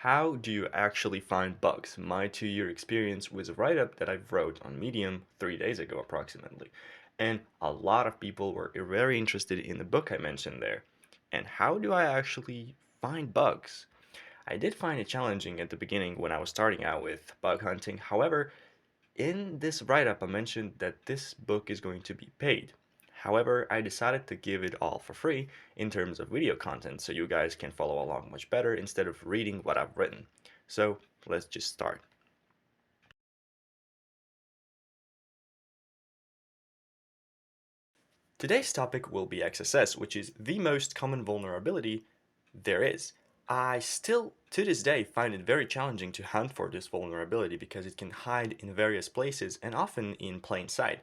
How do you actually find bugs? My 2-year experience was a write-up that I wrote on Medium 3 days ago approximately. And a lot of people were very interested in the book I mentioned there. And how do I actually find bugs? I did find it challenging at the beginning when I was starting out with bug hunting. However, in this write-up, I mentioned that this book is going to be paid. However, I decided to give it all for free in terms of video content so you guys can follow along much better instead of reading what I've written. So let's just start. Today's topic will be XSS, which is the most common vulnerability there is. I still, to this day, find it very challenging to hunt for this vulnerability because it can hide in various places and often in plain sight.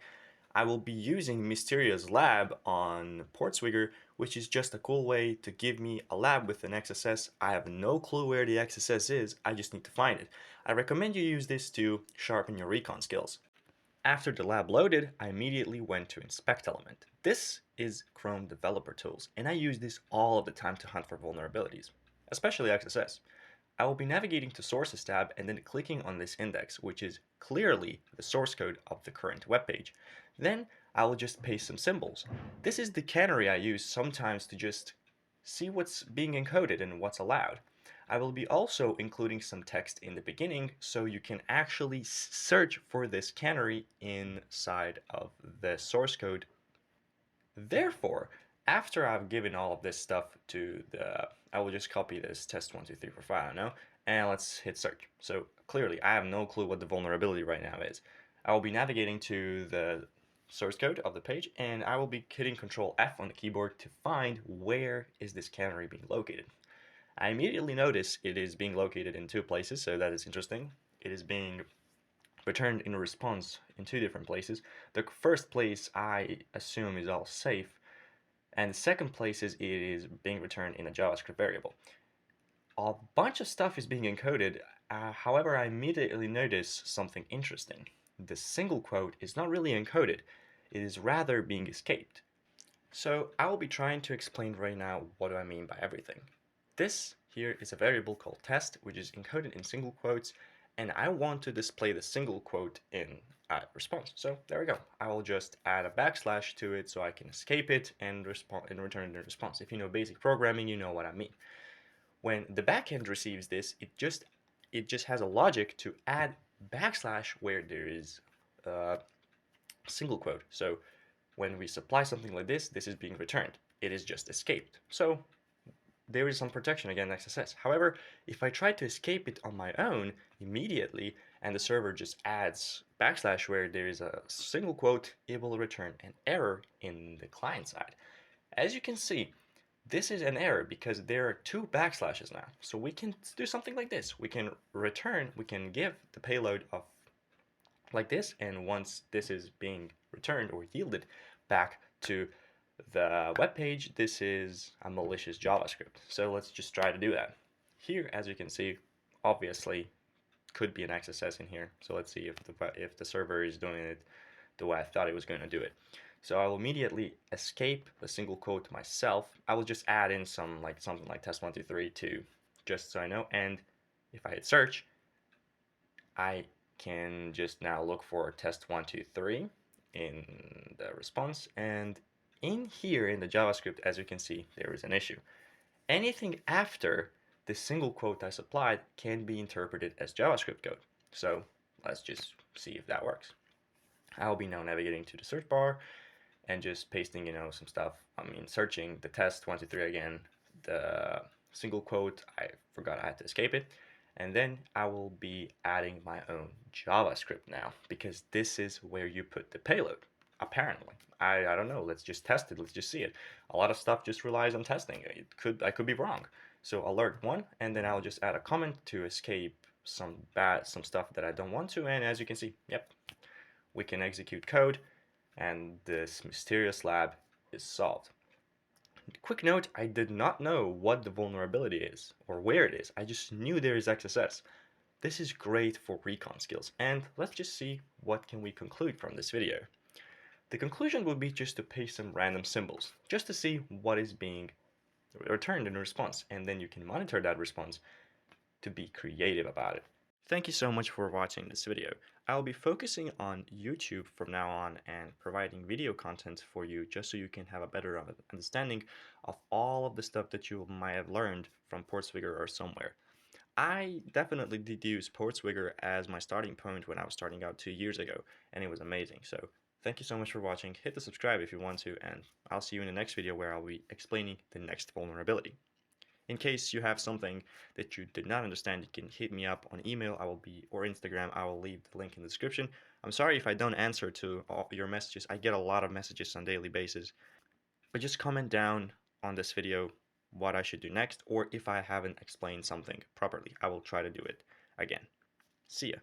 I will be using Mysteria's lab on Portswigger, which is just a cool way to give me a lab with an XSS. I have no clue where the XSS is, I just need to find it. I recommend you use this to sharpen your recon skills. After the lab loaded, I immediately went to Inspect Element. This is Chrome Developer Tools, and I use this all of the time to hunt for vulnerabilities, especially XSS. I will be navigating to Sources tab and then clicking on this index, which is clearly the source code of the current web page. Then I will just paste some symbols. This is the canary I use sometimes to just see what's being encoded and what's allowed. I will be also including some text in the beginning so you can actually search for this canary inside of the source code. Therefore, after I've given all of this stuff to I will just copy this test12345 now, and let's hit search. So clearly, I have no clue what the vulnerability right now is. I will be navigating to the source code of the page, and I will be hitting Control F on the keyboard to find where is this canary being located. I immediately notice it is being located in two places, so that is interesting. It is being returned in a response in two different places. The first place I assume is all safe, and the second place is it is being returned in a JavaScript variable. A bunch of stuff is being encoded, however I immediately notice something interesting. The single quote is not really encoded, it is rather being escaped. So I will be trying to explain right now what do I mean by everything. This here is a variable called test, which is encoded in single quotes, and I want to display the single quote in response. So there we go. I will just add a backslash to it so I can escape it and return the response. If you know basic programming, you know what I mean. When the backend receives this, it just has a logic to add backslash where there is a single quote. So when we supply something like this is being returned. It is just escaped. So there is some protection against XSS. However, if I try to escape it on my own immediately and the server just adds backslash where there is a single quote, it will return an error in the client side. As you can see, this is an error because there are two backslashes now. So we can do something like this. We can give the payload of like this, and once this is being returned or yielded back to the web page, this is a malicious JavaScript. So let's just try to do that. Here, as you can see, obviously could be an XSS in here. So let's see if the server is doing it the way I thought it was going to do it. So I will immediately escape the single quote myself. I will just add in something like test123 to just so I know. And if I hit search, I can just now look for test123 in the response, and in here in the JavaScript, as you can see, there is an issue. Anything after the single quote I supplied can be interpreted as JavaScript code. So let's just see if that works. I'll be now navigating to the search bar and just pasting, some stuff. Searching the test123 again, the single quote, I forgot I had to escape it. And then I will be adding my own JavaScript now, because this is where you put the payload, apparently. I don't know, let's just test it, let's just see it. A lot of stuff just relies on testing. I could be wrong. So alert 1, and then I'll just add a comment to escape some stuff that I don't want to, and as you can see, yep, we can execute code, and this mysterious lab is solved. Quick note, I did not know what the vulnerability is or where it is. I just knew there is XSS. This is great for recon skills, and let's just see what can we conclude from this video. The conclusion would be just to paste some random symbols, just to see what is being returned in response, and then you can monitor that response to be creative about it. Thank you so much for watching this video. I'll be focusing on YouTube from now on and providing video content for you just so you can have a better understanding of all of the stuff that you might have learned from Portswigger or somewhere. I definitely did use Portswigger as my starting point when I was starting out 2 years ago, and it was amazing. So thank you so much for watching. Hit the subscribe if you want to, and I'll see you in the next video where I'll be explaining the next vulnerability. In case you have something that you did not understand, you can hit me up on email. Or Instagram. I will leave the link in the description. I'm sorry if I don't answer to all your messages. I get a lot of messages on a daily basis. But just comment down on this video what I should do next, or if I haven't explained something properly. I will try to do it again. See ya.